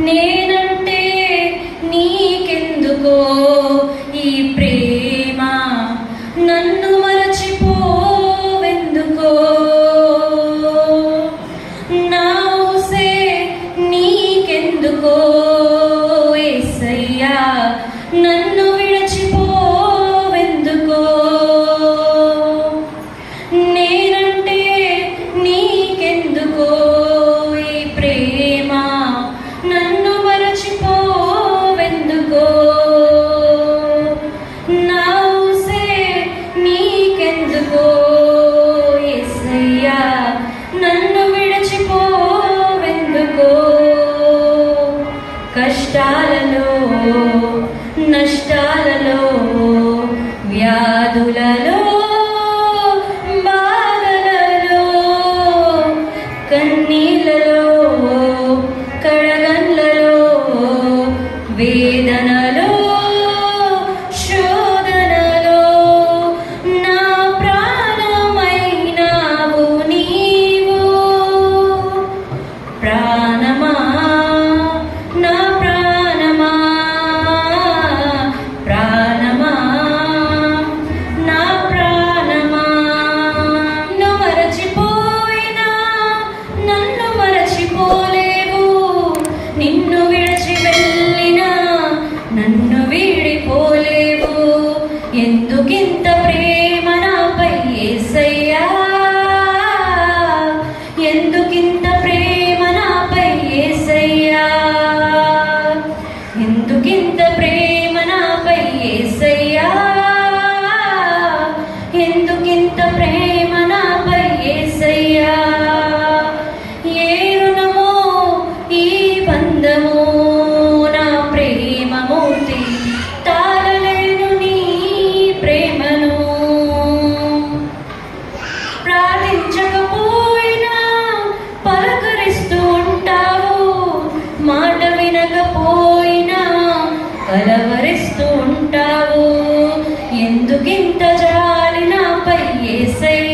నేనంటే నీకెందుకో ఈ ప్రేమ, నన్ను మరచిపోవెందుకో. నా ఊసే నీకెందుకో యేసయ్యా, నన్ను విడిచిపోవెందుకో. నేనంటే నీకెందుకో ఈ ప్రేమ, నన్ను మరచిపోవెందుకో. నా ఊసే నీకెందుకో యేసయ్యా, నన్ను విడిచిపోవెందుకో. కష్టాలలో నష్టాలలో వ్యాధులలో బాధలలో కన్నీళ్ళలో కడగండ్లలో వేదనలో శోధనలో నా ప్రాణమైనావు నీవు. ప్రాణమా నా ప్రాణమా, ప్రాణమా నా ప్రాణమా. నన్ను మరచిపోయినా నన్ను మరచిపోలేవు, నిన్ను విడిచి వెళ్ళినా నన్ను వీడిపోలేవు. ఎందుకింత ప్రేమ నాపై యేసయ్యా, ఎందుకింత ప్రేమ నాపై యేసయ్యా, ఎందుకింత ప్రేమ నాపై యేసయ్యా, ఎందుకింత ప్రేమ నాపై యేసయ్యా. ఏ రుణమో ఈ బంధమో నా ప్రేమమూర్తి, తాళలేను నీ ప్రేమను. ప్రార్థించకపోయినా పలకరిస్తూ ఉంటావు, మాట వినకపోయినా కలవరిస్తూ ఉంటావు. ఎందుకింత జాలి నాపై యేసయ్యా,